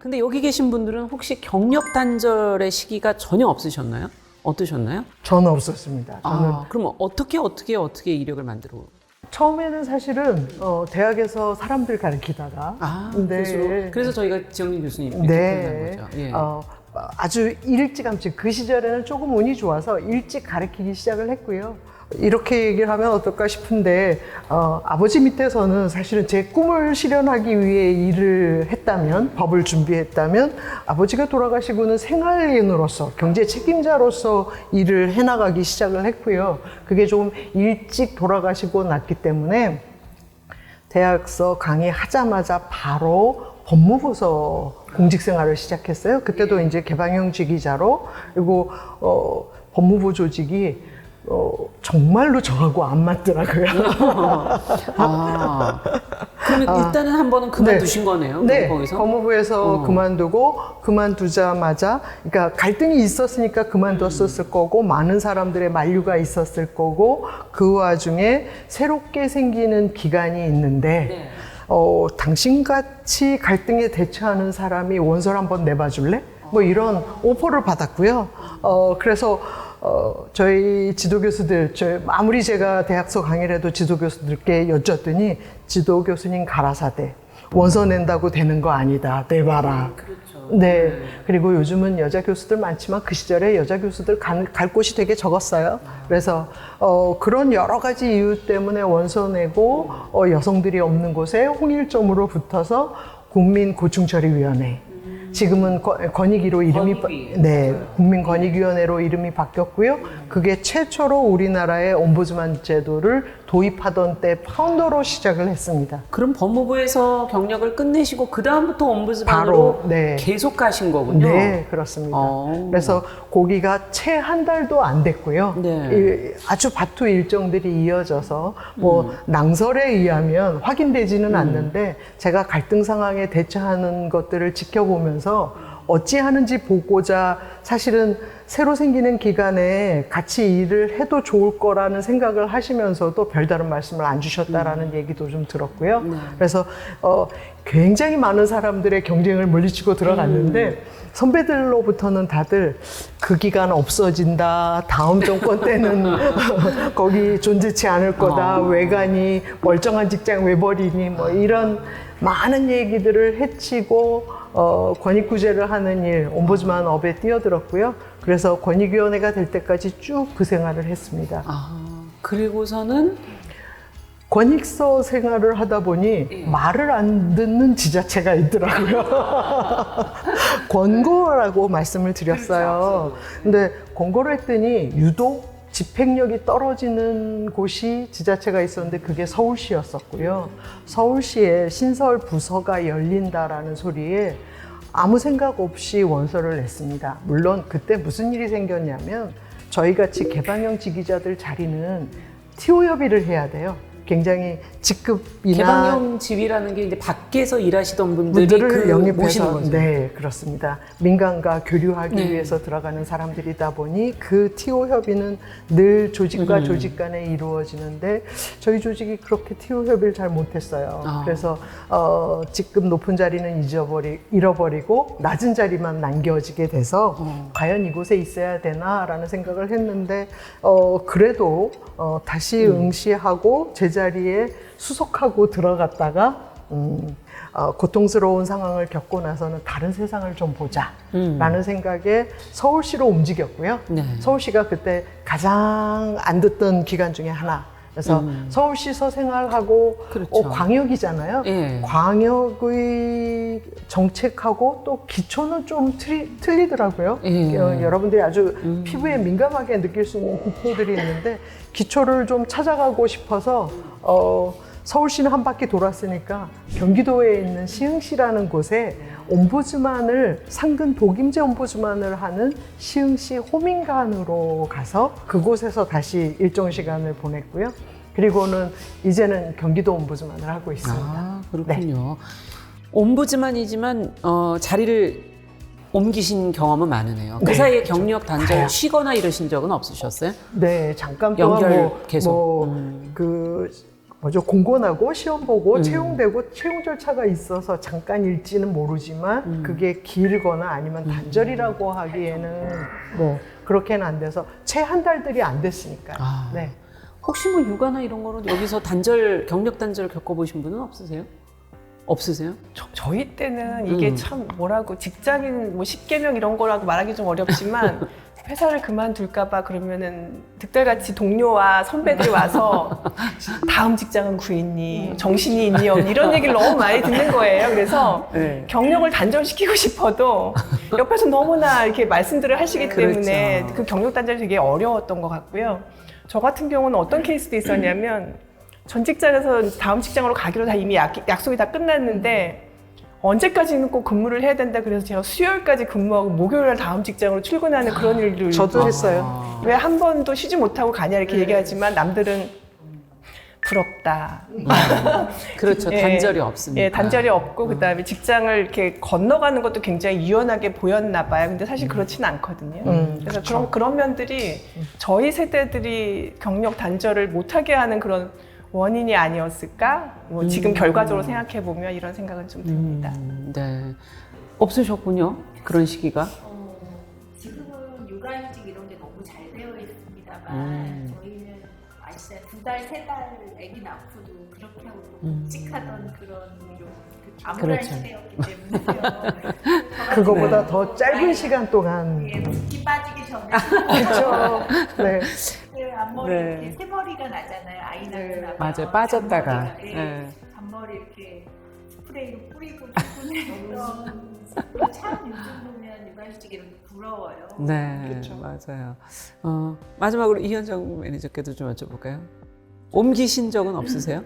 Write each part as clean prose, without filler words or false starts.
근데 여기 계신 분들은 혹시 경력 단절의 시기가 전혀 없으셨나요? 어떠셨나요? 저는 없었습니다. 저는 그럼 어떻게 이력을 만들어? 처음에는 사실은 대학에서 사람들 가르치다가 그래서 저희가 지영민 교수님 이렇게 네. 만난 거죠. 예. 아주 일찌감치 그 시절에는 조금 운이 좋아서 일찍 가르치기 시작을 했고요. 이렇게 얘기를 하면 어떨까 싶은데 아버지 밑에서는 사실은 제 꿈을 실현하기 위해 일을 했다면, 법을 준비했다면 아버지가 돌아가시고는 생활인으로서, 경제 책임자로서 일을 해나가기 시작을 했고요. 그게 좀 일찍 돌아가시고 났기 때문에 대학서 강의하자마자 바로 법무부서 공직 생활을 시작했어요. 그때도 이제 개방형 직위자로, 그리고 법무부 조직이 정말로 저하고 안 맞더라고요. 그러면 일단은 한 번은 그만두신 거네요. 네, 거기서? 법무부에서 그만두고, 그만두자마자, 그러니까 갈등이 있었으니까 그만뒀었을 거고, 많은 사람들의 만류가 있었을 거고, 그 와중에 새롭게 생기는 기관이 있는데, 당신같이 갈등에 대처하는 사람이 원서를 한번 내봐 줄래? 뭐 이런 오퍼를 받았고요. 그래서 저희 지도교수들, 아무리 제가 대학서 강의를 해도 지도교수들께 여쭸더니 지도교수님 가라사대, 원서 낸다고 되는 거 아니다, 내봐라. 그렇죠. 네. 그리고 요즘은 여자 교수들 많지만 그 시절에 여자 교수들 갈 곳이 되게 적었어요. 그래서 그런 여러 가지 이유 때문에 원서 내고 여성들이 없는 곳에 홍일점으로 붙어서 국민고충처리위원회, 지금은 권익위로 이름이 국민권익위원회로 이름이 바뀌었고요. 그게 최초로 우리나라의 옴부즈만 제도를 도입하던 때 파운더로 시작을 했습니다. 그럼 법무부에서 경력을 끝내시고 그 다음부터 옴부즈만으로 계속 가신 거군요. 네, 그렇습니다. 그래서 거기가 채 한 달도 안 됐고요. 아주 바투 일정들이 이어져서 뭐 낭설에 의하면 확인되지는 않는데 제가 갈등 상황에 대처하는 것들을 지켜보면서 어찌하는지 보고자 사실은 새로 생기는 기간에 같이 일을 해도 좋을 거라는 생각을 하시면서도 별다른 말씀을 안 주셨다라는 얘기도 좀 들었고요. 그래서 굉장히 많은 사람들의 경쟁을 물리치고 들어갔는데 선배들로부터는 다들 그 기간 없어진다, 다음 정권 때는 거기 존재치 않을 거다, 외관이 멀쩡한 직장 왜 버리니, 뭐 이런 많은 얘기들을 해치고 권익구제를 하는 일, 옴부즈만 업에 뛰어들었고요. 그래서 권익위원회가 될 때까지 쭉 그 생활을 했습니다. 그리고서는 권익서 생활을 하다 보니 말을 안 듣는 지자체가 있더라고요. 권고라고 말씀을 드렸어요. 근데 권고를 했더니 유독 집행력이 떨어지는 곳이 지자체가 있었는데 그게 서울시였었고요. 서울시에 신설 부서가 열린다라는 소리에 아무 생각 없이 원서를 냈습니다. 물론 그때 무슨 일이 생겼냐면 저희같이 개방형 지기자들 자리는 TO 협의를 해야 돼요. 굉장히 직급이나 개방형 지위라는 게 이제 밖에서 일하시던 분들을 영입해서 모시는 거죠. 네, 그렇습니다. 민간과 교류하기 위해서 들어가는 사람들이다 보니 그 TO 협의는 늘 조직과 조직 간에 이루어지는데 저희 조직이 그렇게 TO 협의를 잘 못했어요. 그래서 직급 높은 자리는 잃어버리고 낮은 자리만 남겨지게 돼서 과연 이곳에 있어야 되나라는 생각을 했는데 그래도 다시 응시하고 제자리에 수속하고 들어갔다가 고통스러운 상황을 겪고 나서는 다른 세상을 좀 보자 라는 생각에 서울시로 움직였고요. 서울시가 그때 가장 안 듣던 기관 중에 하나. 그래서 서울시서 생활하고 광역이잖아요. 광역의 정책하고 또 기초는 좀 틀리더라고요. 여러분들이 아주 피부에 민감하게 느낄 수 있는 기초들이 있는데 기초를 좀 찾아가고 싶어서 서울시는 한 바퀴 돌았으니까 경기도에 있는 시흥시라는 곳에 옴부즈만을 상근 독임제 옴부즈만을 하는 시흥시 호민관으로 가서 그곳에서 다시 일정 시간을 보냈고요. 그리고는 이제는 경기도 옴부즈만을 하고 있습니다. 그렇군요. 옴부즈만이지만 자리를 옮기신 경험은 많으네요. 그 사이에 경력 단절 쉬거나 이러신 적은 없으셨어요? 네, 잠깐 동안 연결 계속. 뭐죠? 공고나고 시험 보고 채용되고 채용 절차가 있어서 잠깐 일지는 모르지만 그게 길거나 아니면 단절이라고 하기에는 뭐 그렇게는 안 돼서 채 한 달들이 안 됐으니까요. 네. 혹시 뭐 육아나 이런 거는 여기서 경력 단절 겪어보신 분은 없으세요? 없으세요? 저희 때는 이게 참 뭐라고 직장인 뭐 10개명 이런 거라고 말하기 좀 어렵지만 회사를 그만둘까봐 그러면은 득달같이 동료와 선배들이 와서 다음 직장은 구했니? 정신이 있니? 없니? 이런 얘기를 너무 많이 듣는 거예요. 그래서 네. 경력을 단절시키고 싶어도 옆에서 너무나 이렇게 말씀들을 하시기 때문에 그렇죠. 그 경력 단절이 되게 어려웠던 것 같고요. 저 같은 경우는 어떤 케이스도 있었냐면 전 직장에서 다음 직장으로 가기로 다 이미 약속이 다 끝났는데 언제까지는 꼭 근무를 해야 된다 그래서 제가 수요일까지 근무하고 목요일날 다음 직장으로 출근하는 그런 일들 저도 했어요. 왜 한 번도 쉬지 못하고 가냐 이렇게 얘기하지만 남들은 부럽다. 그렇죠. 예, 단절이 없습니다. 예, 단절이 없고 그다음에 직장을 이렇게 건너가는 것도 굉장히 유연하게 보였나 봐요. 근데 사실 그렇지는 않거든요. 그래서 그쵸. 그런 면들이 저희 세대들이 경력 단절을 못하게 하는 그런 원인이 아니었을까? 뭐 지금 결과적으로 생각해 보면 이런 생각은 좀 듭니다. 네. 없으셨군요. 그런 시기가. 지금은 육아휴직 이런 게 너무 잘 되어 있습니다만 저희는 아시다 2달, 3달 아기 낳고도 그렇게 하고 묵직하던 그런 암울한 그렇죠. 시대였기 때문에요. 그거보다 더 짧은 시간 동안. 예, 붓기 빠지기 전에 그렇죠. 네. 앞머리 네. 이렇게 새머리가 나잖아요. 아이 낳고 나면 맞아요. 빠졌다가. 앞머리가, 예, 네. 앞머리 이렇게 스프레이로 뿌리고 출근했던 참 요즘 보면 육아휴직 이런 게 부러워요. 네, 맞아요. 마지막으로 이현정 매니저께도 좀 여쭤볼까요? 옮기신 적은 없으세요?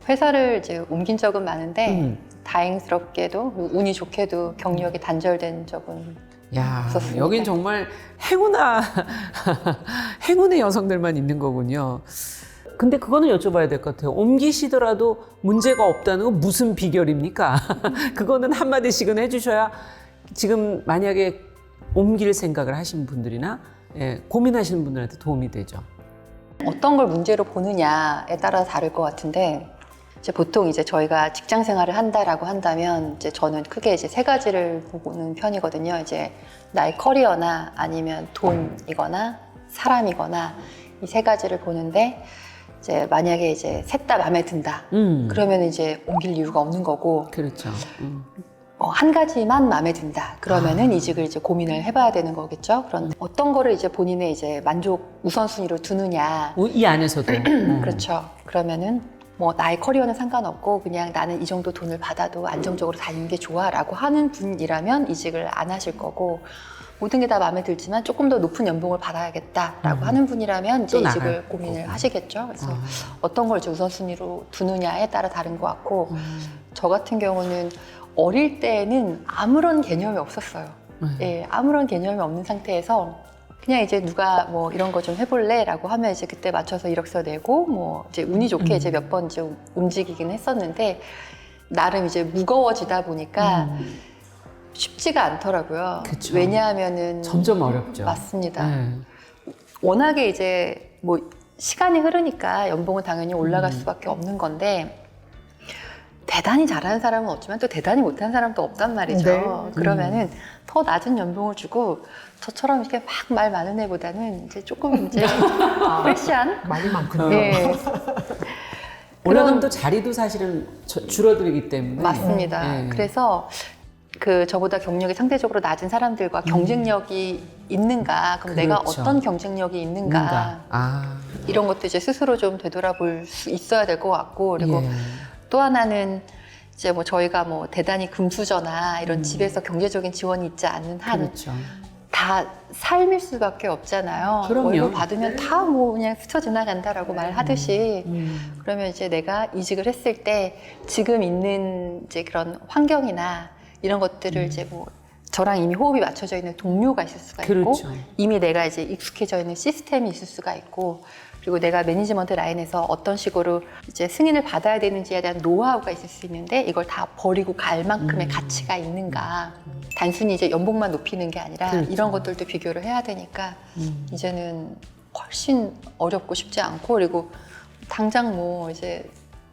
회사를 이제 옮긴 적은 많은데 다행스럽게도 운이 좋게도 경력이 단절된 적은 야, 없었습니다. 여긴 정말 행운의 여성들만 있는 거군요. 근데 그거는 여쭤봐야 될 것 같아요. 옮기시더라도 문제가 없다는 건 무슨 비결입니까? 그거는 한마디씩은 해주셔야 지금 만약에 옮길 생각을 하신 분들이나 고민하시는 분들한테 도움이 되죠. 어떤 걸 문제로 보느냐에 따라 다를 것 같은데 이제 보통 이제 저희가 직장 생활을 한다라고 한다면 이제 저는 크게 이제 3가지를 보는 편이거든요. 이제 나의 커리어나 아니면 돈이거나 사람이거나 이 3가지를 보는데 이제 만약에 이제 셋 다 마음에 든다. 그러면 이제 옮길 이유가 없는 거고. 그렇죠. 한 가지만 마음에 든다. 그러면은 이직을 이제 고민을 해봐야 되는 거겠죠. 그런데 어떤 거를 이제 본인의 이제 만족 우선순위로 두느냐. 이 안에서도. 그렇죠. 그러면은 뭐 나의 커리어는 상관없고 그냥 나는 이 정도 돈을 받아도 안정적으로 다니는 게 좋아라고 하는 분이라면 이직을 안 하실 거고 모든 게 다 마음에 들지만 조금 더 높은 연봉을 받아야겠다라고 하는 분이라면 이제 이직을 고민을 하시겠죠. 그래서 어떤 걸 이제 우선순위로 두느냐에 따라 다른 것 같고 저 같은 경우는 어릴 때는 아무런 개념이 없었어요. 예, 아무런 개념이 없는 상태에서 그냥 이제 누가 뭐 이런 거 좀 해볼래? 라고 하면 이제 그때 맞춰서 이력서 내고 뭐 이제 운이 좋게 이제 몇 번 이제 움직이긴 했었는데 나름 이제 무거워지다 보니까 쉽지가 않더라고요. 그쵸. 왜냐하면은 점점 어렵죠. 맞습니다. 네. 워낙에 이제 뭐 시간이 흐르니까 연봉은 당연히 올라갈 수밖에 없는 건데 대단히 잘하는 사람은 없지만 또 대단히 못하는 사람도 없단 말이죠. 네. 그러면은 더 낮은 연봉을 주고 저처럼 이렇게 막 말 많은 애보다는 이제 조금 이제 프레시한 말이 많군요. 예. 올라가면 또 자리도 사실은 줄어들기 때문에. 맞습니다. 그래서 그 저보다 경력이 상대적으로 낮은 사람들과 경쟁력이 있는가, 그럼 내가 그렇죠. 어떤 경쟁력이 있는가, 이런 것도 이제 스스로 좀 되돌아볼 수 있어야 될 것 같고, 그리고 또 하나는 이제 뭐 저희가 뭐 대단히 금수저나 이런 집에서 경제적인 지원이 있지 않는 한 그렇죠. 다 삶일 수밖에 없잖아요. 그럼요. 월급 받으면 다 뭐 그냥 스쳐 지나간다라고 말하듯이 그러면 이제 내가 이직을 했을 때 지금 있는 이제 그런 환경이나 이런 것들을 이제 뭐 저랑 이미 호흡이 맞춰져 있는 동료가 있을 수가 있고 그렇죠. 이미 내가 이제 익숙해져 있는 시스템이 있을 수가 있고 그리고 내가 매니지먼트 라인에서 어떤 식으로 이제 승인을 받아야 되는지에 대한 노하우가 있을 수 있는데 이걸 다 버리고 갈 만큼의 가치가 있는가. 단순히 이제 연봉만 높이는 게 아니라 그렇죠. 이런 것들도 비교를 해야 되니까 이제는 훨씬 어렵고 쉽지 않고 그리고 당장 뭐 이제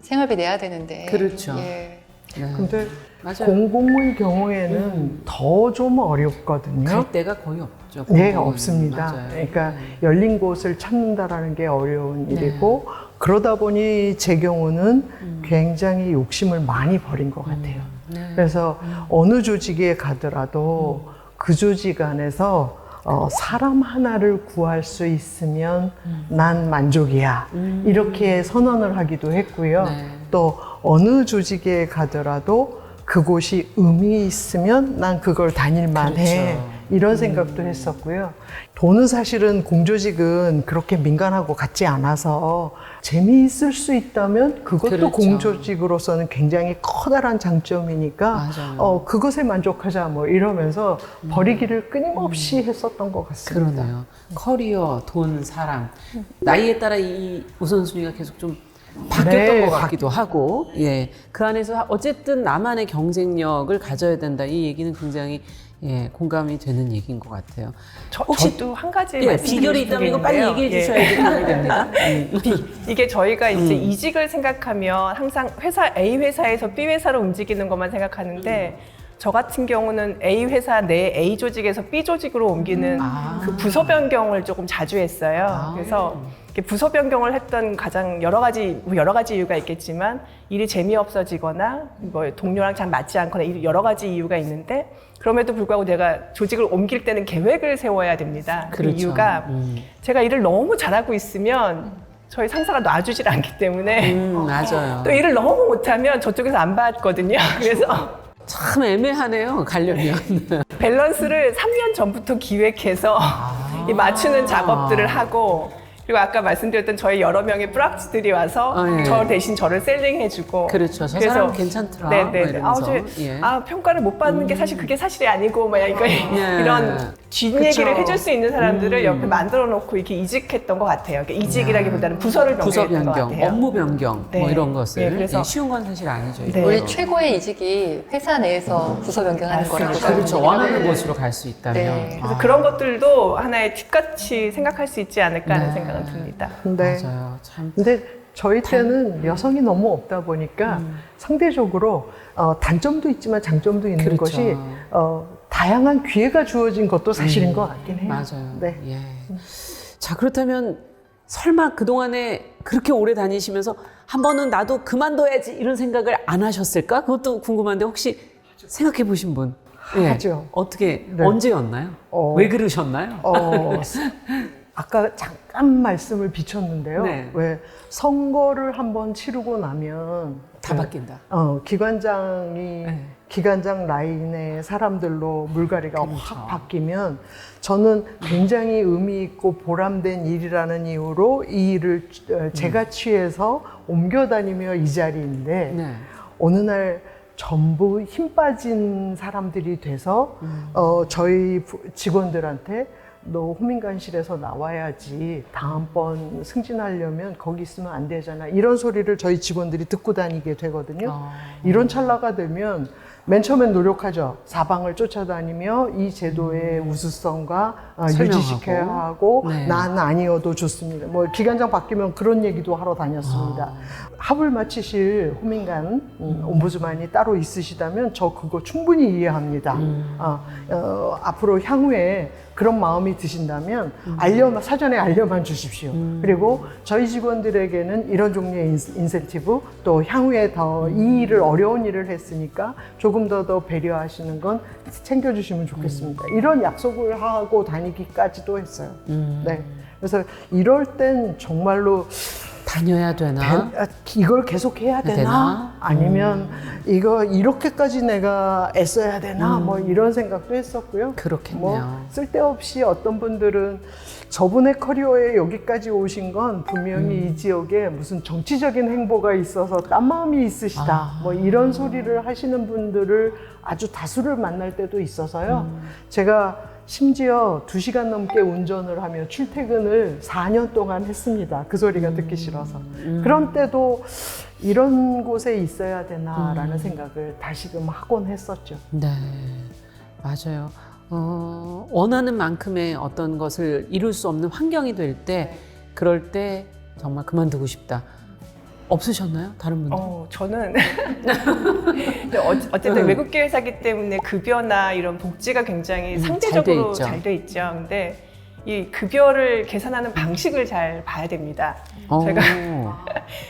생활비 내야 되는데. 그렇죠. 예. 네. 근데 맞아요. 공공물 경우에는 더 좀 어렵거든요. 갈 데가 거의 없죠. 네, 공공은. 없습니다. 맞아요. 그러니까 열린 곳을 찾는다라는 게 어려운 네. 일이고 그러다 보니 제 경우는 굉장히 욕심을 많이 버린 것 같아요. 네. 그래서 어느 조직에 가더라도 그 조직 안에서 사람 하나를 구할 수 있으면 난 만족이야. 이렇게 선언을 하기도 했고요. 네. 또 어느 조직에 가더라도 그곳이 의미 있으면 난 그걸 다닐만 해. 그렇죠. 이런 생각도 했었고요. 돈은 사실은 공조직은 그렇게 민감하고 같지 않아서 재미있을 수 있다면 그것도 그렇죠. 공조직으로서는 굉장히 커다란 장점이니까 맞아요. 그것에 만족하자 뭐 이러면서 버리기를 끊임없이 했었던 것 같습니다. 그러네요. 커리어, 돈, 사랑. 나이에 따라 이 우선순위가 계속 좀 바뀌었던 네, 것 같기도 하고, 예. 그 안에서 어쨌든 나만의 경쟁력을 가져야 된다. 이 얘기는 굉장히 예, 공감이 되는 얘기인 것 같아요. 저도 한 가지 예, 비결이 있다면 이거 빨리 얘기해 주셔야지 도움이 됩니다. 이게 저희가 이제 이직을 생각하면 항상 A 회사에서 B 회사로 움직이는 것만 생각하는데 저 같은 경우는 A 회사 내 A 조직에서 B 조직으로 옮기는 그 부서 변경을 조금 자주 했어요. 그래서 이렇게 부서 변경을 했던 가장 여러 가지 이유가 있겠지만 일이 재미없어지거나 뭐 동료랑 잘 맞지 않거나 여러 가지 이유가 있는데 그럼에도 불구하고 내가 조직을 옮길 때는 계획을 세워야 됩니다. 그렇죠. 그 이유가 제가 일을 너무 잘하고 있으면 저희 상사가 놔주질 않기 때문에 맞아요. 또 일을 너무 못하면 저쪽에서 안 받거든요. 그래서 참 애매하네요. 가려면. 밸런스를 3년 전부터 기획해서 이 맞추는 작업들을 하고 그리고 아까 말씀드렸던 저희 여러 명의 프락치들이 와서 예. 저 대신 저를 셀링해주고 그렇죠. 저 사람 괜찮더라. 네네. 뭐 이러면서. 평가를 못 받는 게 사실 그게 사실이 아니고 막 이런 뒷얘기를 해줄 수 있는 사람들을 옆에 만들어 놓고 이렇게 이직했던 것 같아요. 그러니까 이직이라기보다는 부서를 부서 변경했던 것 변경, 같아요. 업무 변경 뭐 네. 이런 것을 네, 그래서- 예, 쉬운 건 사실 아니죠. 네. 원래 최고의 이직이 회사 내에서 부서 변경하는 거라고. 그렇죠. 원하는 곳으로 갈 수 있다면. 네. 그래서 그런 것들도 하나의 팁같이 생각할 수 있지 않을까 하는 네. 생각은 듭니다. 네. 맞아요. 참. 근데 저희 때는 여성이 너무 없다 보니까 상대적으로 단점도 있지만 장점도 있는 그렇죠. 것이 다양한 기회가 주어진 것도 사실인 것 같긴 해요. 맞아요. 네. 예. 자, 그렇다면 설마 그동안에 그렇게 오래 다니시면서 한 번은 나도 그만둬야지 이런 생각을 안 하셨을까? 그것도 궁금한데 혹시 생각해 보신 분? 예. 하죠. 어떻게, 네. 언제였나요? 왜 그러셨나요? 아까 잠깐 말씀을 비췄는데요. 네. 왜 선거를 한번 치르고 나면 다 바뀐다. 기관장이 네. 기관장 라인의 사람들로 물갈이가 그렇죠. 확 바뀌면 저는 굉장히 의미 있고 보람된 일이라는 이유로 이 일을 제가 취해서 옮겨 다니며 이 자리인데 네. 어느 날 전부 힘 빠진 사람들이 돼서 저희 직원들한테 너 호민관실에서 나와야지 다음번 승진하려면 거기 있으면 안 되잖아 이런 소리를 저희 직원들이 듣고 다니게 되거든요. 이런 찰나가 되면 맨 처음엔 노력하죠. 사방을 쫓아다니며 이 제도의 우수성과 유지시켜야 하고 네. 난 아니어도 좋습니다. 뭐 기관장 바뀌면 그런 얘기도 하러 다녔습니다. 합을 마치실 호민관 옴부즈만이 따로 있으시다면 저 그거 충분히 이해합니다. 앞으로 향후에 그런 마음이 드신다면 사전에 알려만 주십시오. 그리고 저희 직원들에게는 이런 종류의 인센티브 또 향후에 더 이 일을 어려운 일을 했으니까 조금 더 배려하시는 건 챙겨주시면 좋겠습니다. 이런 약속을 하고 다니기까지도 했어요. 네. 그래서 이럴 땐 정말로 다녀야 되나? 이걸 계속 해야 되나? 아니면 이거 이렇게까지 내가 애써야 되나? 뭐 이런 생각도 했었고요. 그렇겠네요. 뭐 쓸데없이 어떤 분들은 저분의 커리어에 여기까지 오신 건 분명히 이 지역에 무슨 정치적인 행보가 있어서 딴 마음이 있으시다. 뭐 이런 소리를 하시는 분들을 아주 다수를 만날 때도 있어서요. 제가 심지어 2시간 넘게 운전을 하며 출퇴근을 4년 동안 했습니다. 그 소리가 듣기 싫어서. 그런 때도 이런 곳에 있어야 되나라는 생각을 다시금 하곤 했었죠. 네, 맞아요. 원하는 만큼의 어떤 것을 이룰 수 없는 환경이 될 때, 그럴 때 정말 그만두고 싶다. 없으셨나요? 다른 분들? 저는 근데 어쨌든 외국계 회사기 때문에 급여나 이런 복지가 굉장히 상대적으로 잘 돼 있죠. 근데 이 급여를 계산하는 방식을 잘 봐야 됩니다. 제가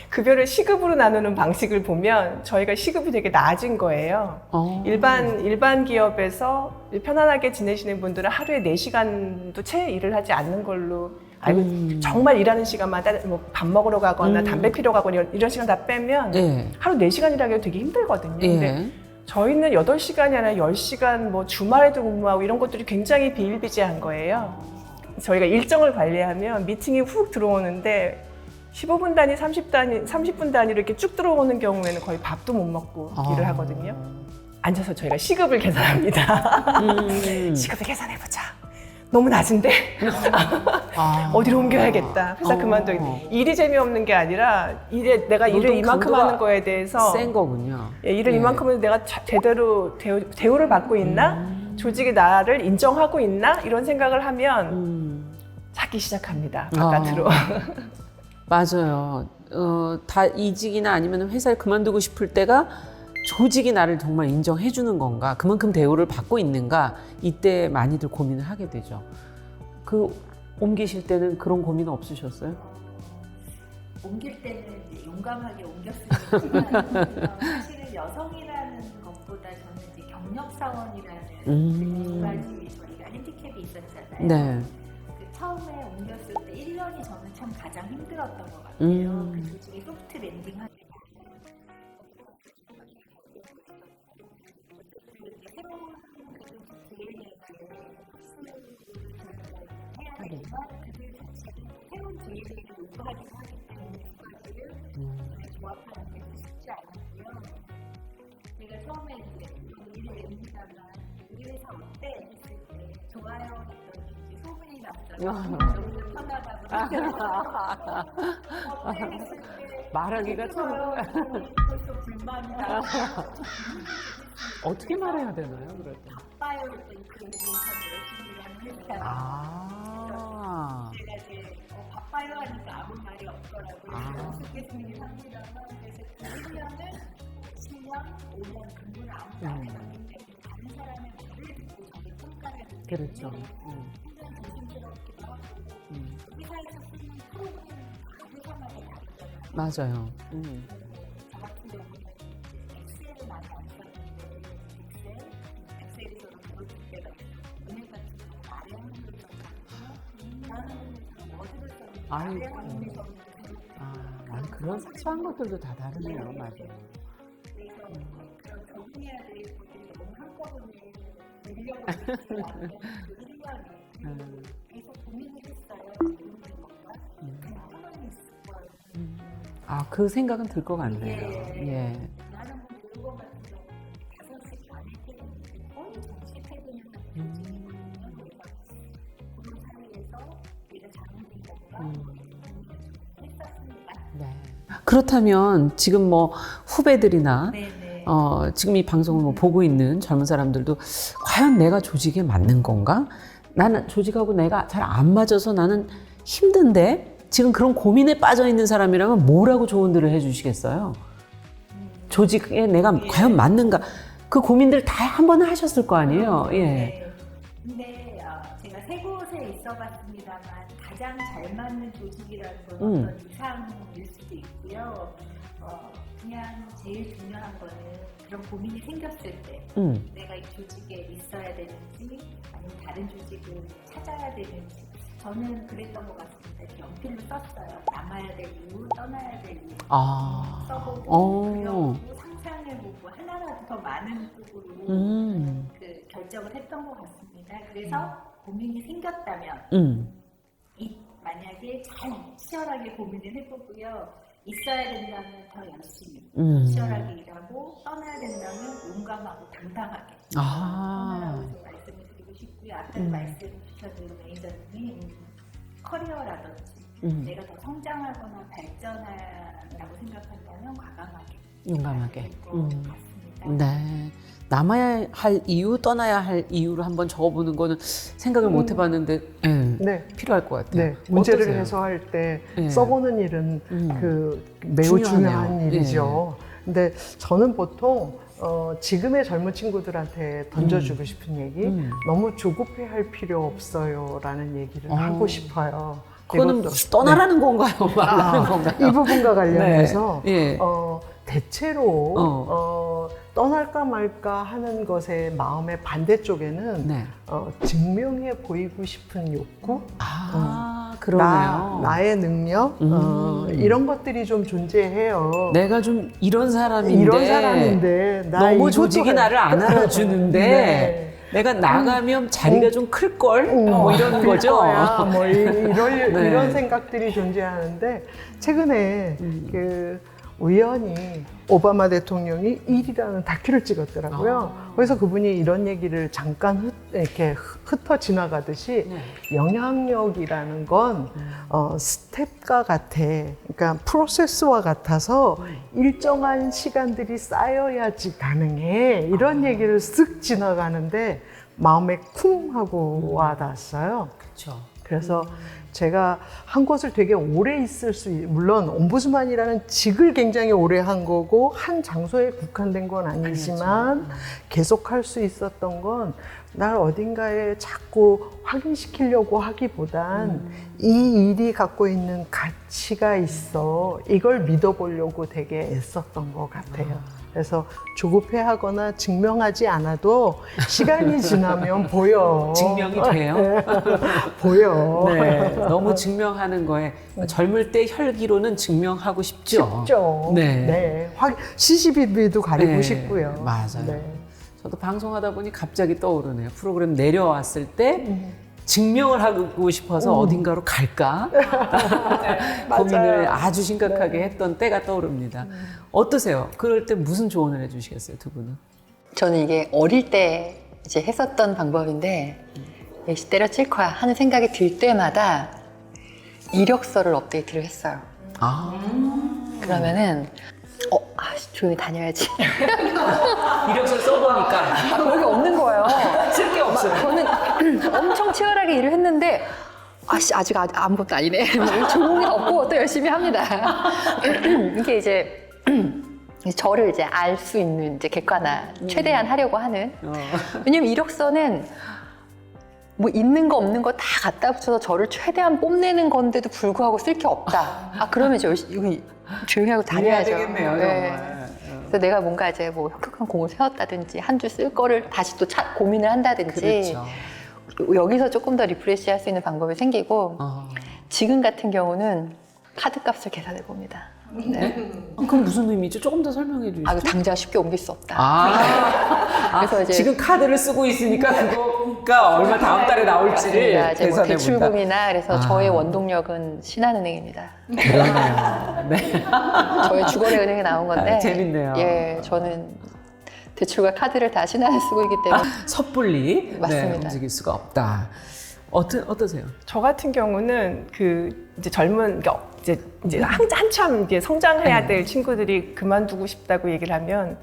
급여를 시급으로 나누는 방식을 보면 저희가 시급이 되게 낮은 거예요. 일반 기업에서 편안하게 지내시는 분들은 하루에 4시간도 채 일을 하지 않는 걸로 알고 정말 일하는 시간마다 뭐 밥 먹으러 가거나 담배 피러 가거나 이런 시간 다 빼면 하루 4시간 일하기가 되게 힘들거든요. 근데 저희는 8시간이 아니라 10시간 뭐 주말에도 근무하고 이런 것들이 굉장히 비일비재한 거예요. 저희가 일정을 관리하면 미팅이 훅 들어오는데 15분 단위, 30분 단위로 이렇게 쭉 들어오는 경우에는 거의 밥도 못 먹고 일을 하거든요. 앉아서 저희가 시급을 계산합니다. 시급을 계산해보자. 너무 낮은데? 어디로 옮겨야겠다. 회사 그만둬. 일이 재미없는 게 아니라 내가 일을 이만큼 하는 거에 대해서 센 거군요. 일을 이만큼은 내가 제대로 대우를 받고 있나? 조직이 나를 인정하고 있나? 이런 생각을 하면 찾기 시작합니다. 바깥으로. 맞아요. 다 이직이나 아니면 회사를 그만두고 싶을 때가 조직이 나를 정말 인정해 주는 건가? 그만큼 대우를 받고 있는가? 이때 많이들 고민을 하게 되죠. 옮기실 때는 그런 고민은 없으셨어요? 옮길 때는 이제 용감하게 옮겼으니까 사실은 여성이라는 것보다 저는 이제 경력사원이라는 두 가지 저희가 핸디캡이 있었잖아요. 네. 처음에 옮겼을 때 1년이 저는 참 가장 힘들었던 것 같아요. 그 조직이 소프트 랜딩 하는 새로운 기회를 해야 되지만 그들 자체는 새로운 기회를 요구하기 하기 때문에 그것들을 조합하는 게 쉽지 않았고요. 제가 처음에 이제 일을 냅니다만 우리 회사 어때? 했을 때 좋아요 했더니 이제 소문이 났어요. 너무 편하다고 어때? 했을 때 말하기가 참 벌써 불만이다. 어떻게 말해야 되나요? 그럴 때? 바빠요 했더니 그 인사 열심히 일하는 회사. 제가 이제 바빠요 하니까 아무 말이 없더라고요. 좋겠습니다 합니다만 그래서 1년을 7년, 5년 근무를 아무도 안 해봤기 때문에 다른 사람의 말을 듣고 저를 평가를 듣고 그렇죠. 굉장히 조심스럽기도 하고 회사에서 쓰는 프로그램이 다 회사마다 다르잖아요. 맞아요. 저 같은 경우는 엑셀을 많이 안 썼는데 엑셀에서는 그걸 줄 때가 있어요. 은행 같은 경우 아래 항목을 썼거든요. 다른 항목에서는 워드를 썼는데 아래 항목을 썼는데 그런 사소한 것들도 다 다르네요. 맞아요. 그래서 그런 적응해야 될 것들이 너무 한꺼번에 밀려오는 게 아니라 그 1년에 계속 고민을 했어요. 고민을 뭔가 그냥 가만히 있을 거예요. 그 생각은 들 것 같네요. 예. 나는 뭐 그거 같은 경우 5시 반에 퇴근인데 거의 정시 퇴근을 하거든요. 그런 사이에서 내가 잘못된 건가? 했었습니다. 네. 그렇다면 지금 뭐 후배들이나 네네. 지금 이 방송을 뭐 보고 있는 젊은 사람들도 과연 내가 조직에 맞는 건가? 나는 조직하고 내가 잘 안 맞아서 나는 힘든데 지금 그런 고민에 빠져 있는 사람이라면 뭐라고 조언들을 해주시겠어요? 조직에 내가 과연 맞는가? 그 고민들 다 한 번은 하셨을 거 아니에요? 예. 네. 근데 제가 세 곳에 있어봤습니다만 가장 잘 맞는 조직이라는 건 어떤 이상일 수도 있고요. 그냥 제일 중요한 거는 그런 고민이 생겼을 때 내가 이 조직에 있어야 되는지 아니면 다른 조직을 찾아야 되는지 저는 그랬던 것 같습니다. 이렇게 연필로 썼어요. 남아야 될 이유, 떠나야 될 이유 써보고 그려보고 상상해보고 하나라도 더 많은 쪽으로 그 결정을 했던 것 같습니다. 그래서 고민이 생겼다면 만약에 잘 치열하게 고민을 해보고요. 있어야 된다면 더 열심히 치열하게 일하고 떠나야 된다면 용감하고 당당하게 떠나라고 말씀을 드리고 싶고요. 아까 말씀 주셨던 매니저님이 커리어라든지 내가 더 성장하거나 발전하라고 생각한다면 과감하게 용감하게. 같습니다. 네. 남아야 할 이유, 떠나야 할 이유를 한번 적어보는 거는 생각을 못 해봤는데 네. 필요할 것 같아요. 네, 문제를 어떠세요? 해소할 때 네. 써보는 일은 그 매우 중요하네요. 중요한 일이죠. 근데 저는 보통 지금의 젊은 친구들한테 던져주고 싶은 얘기, 너무 조급해할 필요 없어요라는 얘기를 하고 싶어요. 그거는 이것도- 떠나라는 건가요? 말라는 건가요? 이 부분과 관련해서 네. 예. 대체로 떠날까 말까 하는 것의 마음의 반대쪽에는 네. 증명해 보이고 싶은 욕구, 그러네요. 나의 능력, 이런 것들이 좀 존재해요. 내가 좀 이런 사람인데, 이런 사람인데 나 너무 이것도 조직이 나를 안 알아주는데 네. 내가 나가면 자리가 좀 클 걸, 뭐 이러는 그럴 거죠. 거야. 뭐 네. 이런 생각들이 존재하는데 최근에 그 우연히 오바마 대통령이 일이라는 다큐를 찍었더라고요. 그래서 그분이 이런 얘기를 잠깐 이렇게 흩어 지나가듯이 영향력이라는 건 스텝과 같아. 그러니까 프로세스와 같아서 일정한 시간들이 쌓여야지 가능해. 이런 얘기를 쓱 지나가는데 마음에 쿵 하고 와닿았어요. 그렇죠. 그래서 제가 한 곳을 되게 오래 있을 물론 옴부즈만이라는 직을 굉장히 오래 한 거고 한 장소에 국한된 건 아니지만 계속 할 수 있었던 건 날 어딘가에 자꾸 확인시키려고 하기보단 이 일이 갖고 있는 가치가 있어. 이걸 믿어보려고 되게 애썼던 것 같아요. 그래서 조급해하거나 증명하지 않아도 시간이 지나면 보여. 증명이 돼요? 보여. 네. 너무 증명하는 거에 젊을 때 혈기로는 증명하고 싶죠. 쉽죠. 네. 네. CCBB도 가리고 네, 싶고요. 맞아요. 네. 저도 방송하다 보니 갑자기 떠오르네요. 프로그램 내려왔을 때 증명을 하고 싶어서 어딘가로 갈까? 고민을 아주 심각하게 했던 때가 떠오릅니다. 어떠세요? 그럴 때 무슨 조언을 해주시겠어요, 두 분은? 저는 이게 어릴 때 이제 했었던 방법인데 예시 때려칠 거야 하는 생각이 들 때마다 이력서를 업데이트를 했어요. 그러면은 조용히 다녀야지. 이력서를 써보니까 거기 없는 거예요. 쓸 게 없어요. 저는 엄청 치열하게 일을 했는데 아직 아무것도 아니네. 조용히 없고 또 열심히 합니다. 이게 이제 저를 이제 알 수 있는 이제 객관화 최대한 하려고 하는. 왜냐면 이력서는 뭐 있는 거 없는 거 다 갖다 붙여서 저를 최대한 뽐내는 건데도 불구하고 쓸 게 없다. 그러면 이제 열심히 조용히 하고 다녀야죠. 해야 되겠네요, 정말. 그래서 내가 뭔가 이제 뭐 혁혁한 공을 세웠다든지 한 줄 쓸 거를 다시 또 고민을 한다든지 그렇죠. 여기서 조금 더 리프레시 할 수 있는 방법이 생기고 지금 같은 경우는 카드값을 계산해 봅니다. 네. 그건 무슨 의미죠? 조금 더 설명해 주시죠. 당장 쉽게 옮길 수 없다. 그래서 이제 지금 카드를 쓰고 있으니까 그거가 얼마 다음 달에 나올지를 이제 뭐 계산해 본다. 대출금이나 그래서 저의 원동력은 신한은행입니다. 그러네요. 네. 저의 주거래 은행에 나온 건데 재밌네요. 예, 저는 대출과 카드를 다 신한을 쓰고 있기 때문에 섣불리 맞습니다. 움직일 수가 없다. 어떠세요? 저 같은 경우는 이제 젊은 그러니까 이제 한참 이제 성장해야 될 친구들이 그만두고 싶다고 얘기를 하면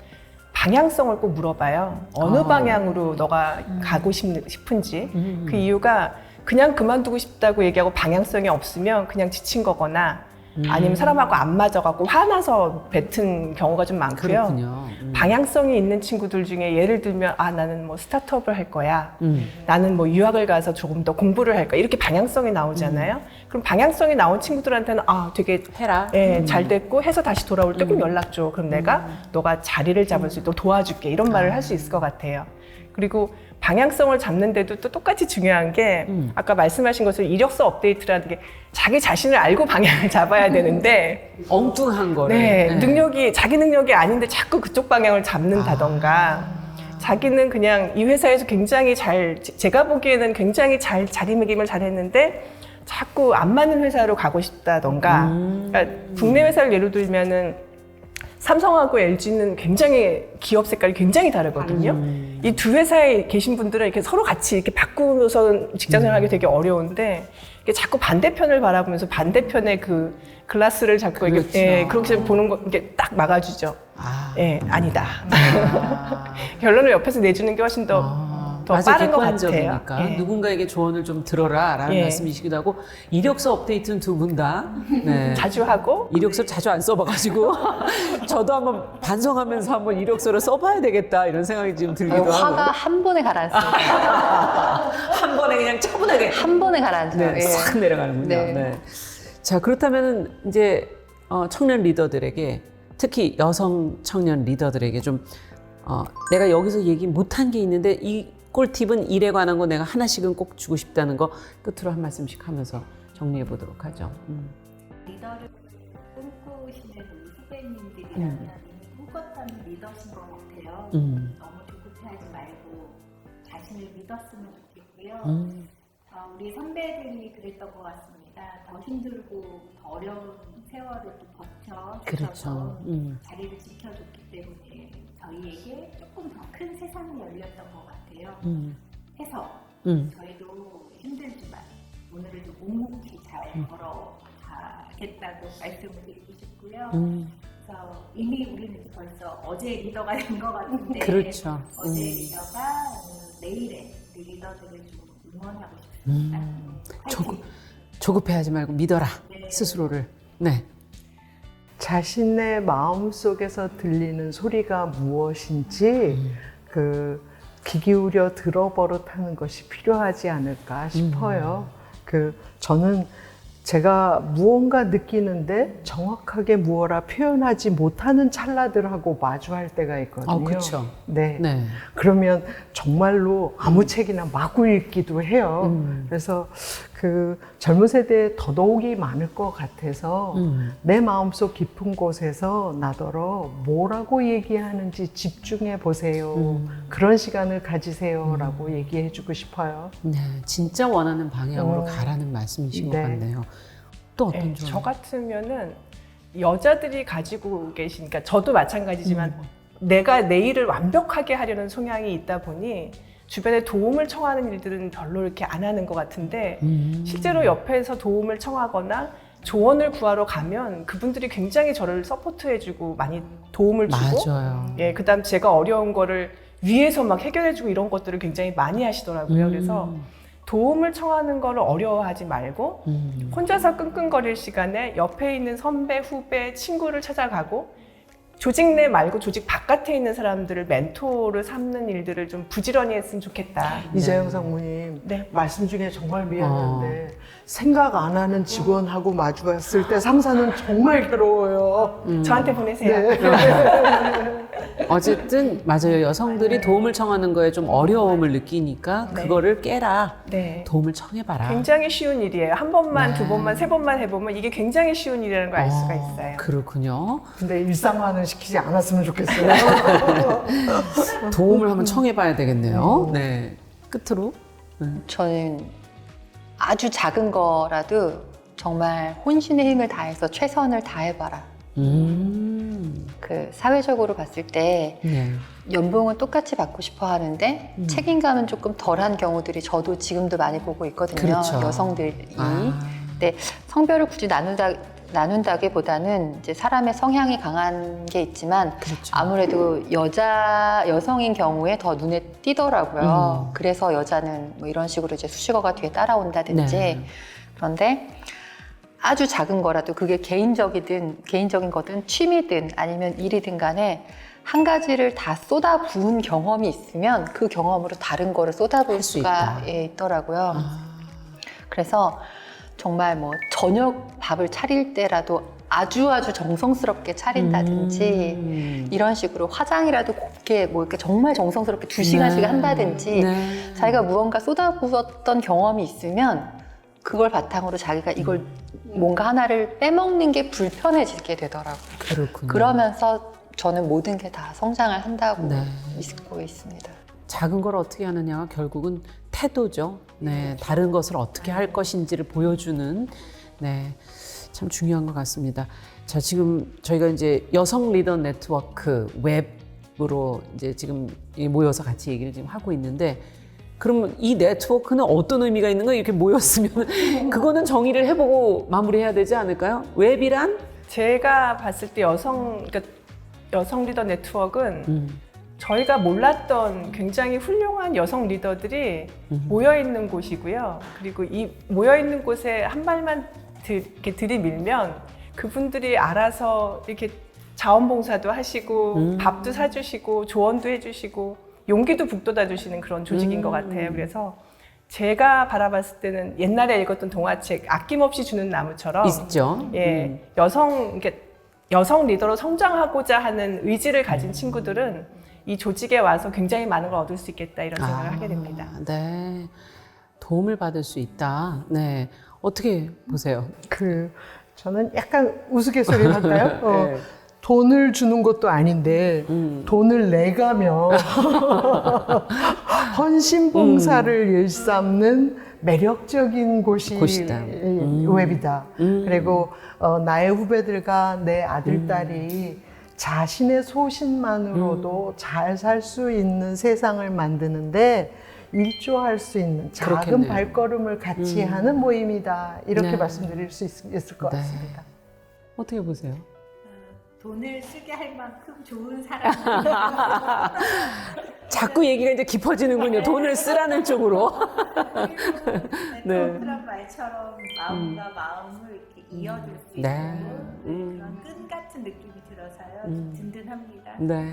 방향성을 꼭 물어봐요. 어느 방향으로 너가 가고 싶은지. 그 이유가 그냥 그만두고 싶다고 얘기하고 방향성이 없으면 그냥 지친 거거나 아니면 사람하고 안 맞아갖고 화나서 뱉은 경우가 좀 많고요. 그렇군요. 방향성이 있는 친구들 중에 예를 들면 나는 뭐 스타트업을 할 거야. 나는 뭐 유학을 가서 조금 더 공부를 할 거야. 이렇게 방향성이 나오잖아요. 그럼 방향성이 나온 친구들한테는 되게 해라. 잘 됐고 해서 다시 돌아올 때 꼭 연락 줘. 그럼 내가 너가 자리를 잡을 수 있도록 도와줄게. 이런 말을 할 수 있을 것 같아요. 그리고 방향성을 잡는데도 또 똑같이 중요한 게 아까 말씀하신 것처럼 이력서 업데이트라는 게 자기 자신을 알고 방향을 잡아야 되는데 엉뚱한 거를. 네. 자기 능력이 아닌데 자꾸 그쪽 방향을 잡는다던가 자기는 그냥 이 회사에서 굉장히 제가 보기에는 굉장히 잘 자리매김을 잘했는데 자꾸 안 맞는 회사로 가고 싶다던가 그러니까 국내 회사를 예로 들면은 삼성하고 LG는 굉장히 기업 색깔이 굉장히 다르거든요. 이 두 회사에 계신 분들은 이렇게 서로 같이 이렇게 바꾸고서 직장 생활하기 되게 어려운데 이게 자꾸 반대편을 바라보면서 반대편의 그 글라스를 잡고 그렇죠. 이렇게 그렇게 보는 거 이게 딱 막아주죠. 예, 아니다. 아. 결론을 옆에서 내주는 게 훨씬 더 맞아, 빠른 것 같아요. 객관적이니까 예. 누군가에게 조언을 좀 들어라라는 예. 말씀이시기도 하고 이력서 업데이트는 두 분 다 네. 자주 하고 이력서 자주 안 써봐가지고 저도 한번 반성하면서 한번 이력서를 써봐야 되겠다 이런 생각이 지금 들기도 화가 하고 한 번에 가라앉습니다. 한 번에 그냥 차분하게 한 번에 가라앉아요. 네, 예. 싹 내려가는군요. 네. 네. 자 그렇다면 이제 청년 리더들에게 특히 여성 청년 리더들에게 좀 내가 여기서 얘기 못한 게 있는데 이 꿀팁은 일에 관한 거 내가 하나씩은 꼭 주고 싶다는 거 끝으로 한 말씀씩 하면서 정리해 보도록 하죠. 리더를 꿈꾸시는 우리 후배님들이라면 이미 꿈꿨다는 리더신 것 같아요. 너무 조급해하지 말고 자신을 믿었으면 좋겠고요. 우리 선배들이 그랬던 것 같습니다. 더 힘들고 더 어려운 세월을 또 버텨 그렇죠. 주셔서 자리를 지켜줬기 때문에 저희에게 조금 더 큰 세상이 열렸던 것 같아요. 해서 저희도 힘들지만 오늘을 좀 묵묵히 잘 걸어가겠다고 말씀을 드리고 싶고요. 그래서 이미 우리는 이제 벌써 어제 리더가 된 것 같은데 그렇죠. 어제 리더가 내일의 우리 리더들을 좀 응원하고 싶습니다. 화이팅! 조급해하지 말고 믿어라 네. 스스로를. 네. 자신의 마음 속에서 들리는 소리가 무엇인지 귀 기울여 들어버릇하는 것이 필요하지 않을까 싶어요. 저는 제가 무언가 느끼는데 정확하게 무엇라 표현하지 못하는 찰나들하고 마주할 때가 있거든요. 그렇죠. 네. 네. 그러면 정말로 아무 책이나 마구 읽기도 해요. 그래서 젊은 세대에 더더욱이 많을 것 같아서 내 마음속 깊은 곳에서 나더러 뭐라고 얘기하는지 집중해 보세요. 그런 시간을 가지세요라고 얘기해 주고 싶어요. 네, 진짜 원하는 방향으로 가라는 말씀이신 것 네. 같네요. 또 어떤 네, 점? 저 같으면은 여자들이 가지고 계신, 그러니까 저도 마찬가지지만 내가 내 일을 완벽하게 하려는 성향이 있다 보니 주변에 도움을 청하는 일들은 별로 이렇게 안 하는 것 같은데 실제로 옆에서 도움을 청하거나 조언을 구하러 가면 그분들이 굉장히 저를 서포트해주고 많이 도움을 주고 맞아요. 예, 그다음 제가 어려운 거를 위에서 막 해결해주고 이런 것들을 굉장히 많이 하시더라고요. 그래서 도움을 청하는 걸 어려워하지 말고 혼자서 끙끙거릴 시간에 옆에 있는 선배, 후배, 친구를 찾아가고 조직 내 말고 조직 바깥에 있는 사람들을 멘토를 삼는 일들을 좀 부지런히 했으면 좋겠다. 이재영 상무님, 네. 말씀 중에 정말 미안한데 생각 안 하는 직원하고 마주했을 때 상사는 정말 괴로워요. 저한테 보내세요. 어쨌든 맞아요. 여성들이 도움을 청하는 거에 좀 어려움을 느끼니까 네. 그거를 깨라. 네. 도움을 청해봐라. 굉장히 쉬운 일이에요. 한 번만, 네. 두 번만, 세 번만 해보면 이게 굉장히 쉬운 일이라는 걸 알 수가 있어요. 그렇군요. 근데 일상화는 시키지 않았으면 좋겠어요. 도움을 한번 청해봐야 되겠네요. 네. 끝으로. 저는 아주 작은 거라도 정말 혼신의 힘을 다해서 최선을 다해봐라. 사회적으로 봤을 때 네. 연봉은 똑같이 받고 싶어 하는데 책임감은 조금 덜한 경우들이 저도 지금도 많이 보고 있거든요. 그렇죠. 여성들이. 근데 성별을 굳이 나눈다기보다는 이제 사람의 성향이 강한 게 있지만 그렇죠. 아무래도 여성인 경우에 더 눈에 띄더라고요. 그래서 여자는 뭐 이런 식으로 이제 수식어가 뒤에 따라온다든지. 네. 그런데 아주 작은 거라도 그게 개인적인 거든 취미든 아니면 일이든 간에 한 가지를 다 쏟아부은 경험이 있으면 그 경험으로 다른 거를 쏟아부을 할수 수가 있다. 있더라고요. 그래서 정말 뭐 저녁 밥을 차릴 때라도 아주 정성스럽게 차린다든지 이런 식으로 화장이라도 곱게 뭐 이렇게 정말 정성스럽게 2시간씩 한다든지 네. 자기가 무언가 쏟아부었던 경험이 있으면 그걸 바탕으로 자기가 이걸 뭔가 하나를 빼먹는 게 불편해지게 되더라고요. 그렇군요. 그러면서 저는 모든 게 다 성장을 한다고 네. 믿고 있습니다. 작은 걸 어떻게 하느냐가 결국은 태도죠. 네, 다른 것을 어떻게 할 것인지를 보여주는 네, 참 중요한 것 같습니다. 자, 지금 저희가 이제 여성 리더 네트워크 웹으로 이제 지금 모여서 같이 얘기를 지금 하고 있는데, 그러면 이 네트워크는 어떤 의미가 있는 거예요? 이렇게 모였으면 그거는 정의를 해보고 마무리해야 되지 않을까요? 웹이란? 제가 봤을 때 그러니까 여성 리더 네트워크는 저희가 몰랐던 굉장히 훌륭한 여성 리더들이 모여 있는 곳이고요. 그리고 이 모여 있는 곳에 한 발만 이렇게 들이밀면 그분들이 알아서 이렇게 자원봉사도 하시고 밥도 사주시고 조언도 해주시고 용기도 북돋아 주시는 그런 조직인 것 같아요. 그래서 제가 바라봤을 때는 옛날에 읽었던 동화책 아낌없이 주는 나무처럼 있죠. 예, 여성 리더로 성장하고자 하는 의지를 가진 친구들은 이 조직에 와서 굉장히 많은 걸 얻을 수 있겠다 이런 생각을 하게 됩니다. 네. 도움을 받을 수 있다. 네. 어떻게 보세요? 저는 약간 우스갯소리 할까요? 네. 돈을 주는 것도 아닌데 돈을 내가며 헌신봉사를 일삼는 매력적인 곳이 곳이다. 웹이다. 그리고 나의 후배들과 내 아들, 딸이 자신의 소신만으로도 잘 살 수 있는 세상을 만드는데 일조할 수 있는 작은 그렇겠네요. 발걸음을 같이 하는 모임이다. 이렇게 네. 말씀드릴 수 있을 것 네. 같습니다. 어떻게 보세요? 돈을 쓰게 할 만큼 좋은 사람. 자꾸 얘기가 이제 깊어지는군요. 돈을 쓰라는 쪽으로. 네. 그런 말처럼 마음과 마음을 이렇게 이어줄 수 있는 네. 그런 끈 같은 느낌이 들어서요. 좀 든든합니다. 네.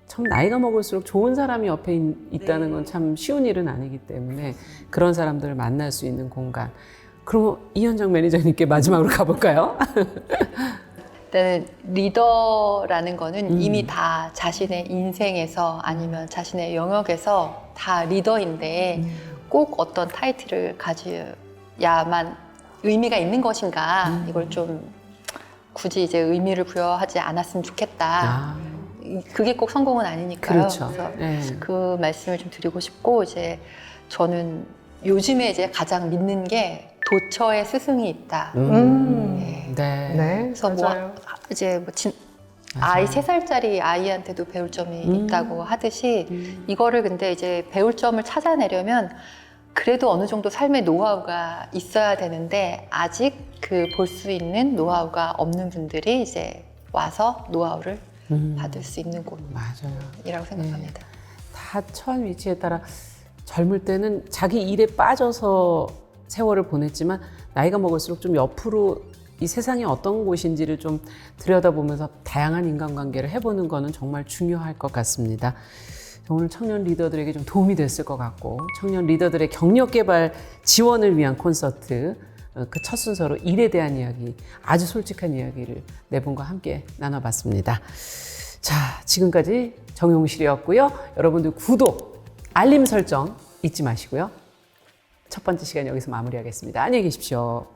참 나이가 먹을수록 좋은 사람이 옆에 있다는 건 참 쉬운 일은 아니기 때문에 그런 사람들을 만날 수 있는 공간. 그럼 이현정 매니저님께 마지막으로 가볼까요? 일단은 리더라는 거는 이미 다 자신의 인생에서 아니면 자신의 영역에서 다 리더인데 꼭 어떤 타이틀을 가져야만 의미가 있는 것인가 이걸 좀 굳이 이제 의미를 부여하지 않았으면 좋겠다. 그게 꼭 성공은 아니니까요. 그렇죠. 그래서 네. 그 말씀을 좀 드리고 싶고 이제 저는 요즘에 이제 가장 믿는 게 도처에 스승이 있다. 네. 네, 그래서 맞아요. 뭐 이제 뭐 아이 3살짜리 아이한테도 배울 점이 있다고 하듯이 이거를 근데 이제 배울 점을 찾아내려면 그래도 어느 정도 삶의 노하우가 있어야 되는데 아직 그 볼 수 있는 노하우가 없는 분들이 이제 와서 노하우를 받을 수 있는 맞아요. 곳이라고 생각합니다. 다 처한 위치에 따라 젊을 때는 자기 일에 빠져서 세월을 보냈지만 나이가 먹을수록 좀 옆으로 이 세상이 어떤 곳인지를 좀 들여다보면서 다양한 인간관계를 해보는 거는 정말 중요할 것 같습니다. 오늘 청년 리더들에게 좀 도움이 됐을 것 같고 청년 리더들의 경력 개발 지원을 위한 콘서트 그 첫 순서로 일에 대한 이야기 아주 솔직한 이야기를 네 분과 함께 나눠봤습니다. 자, 지금까지 정용실이었고요. 여러분들 구독, 알림 설정 잊지 마시고요. 첫 번째 시간 여기서 마무리하겠습니다. 안녕히 계십시오.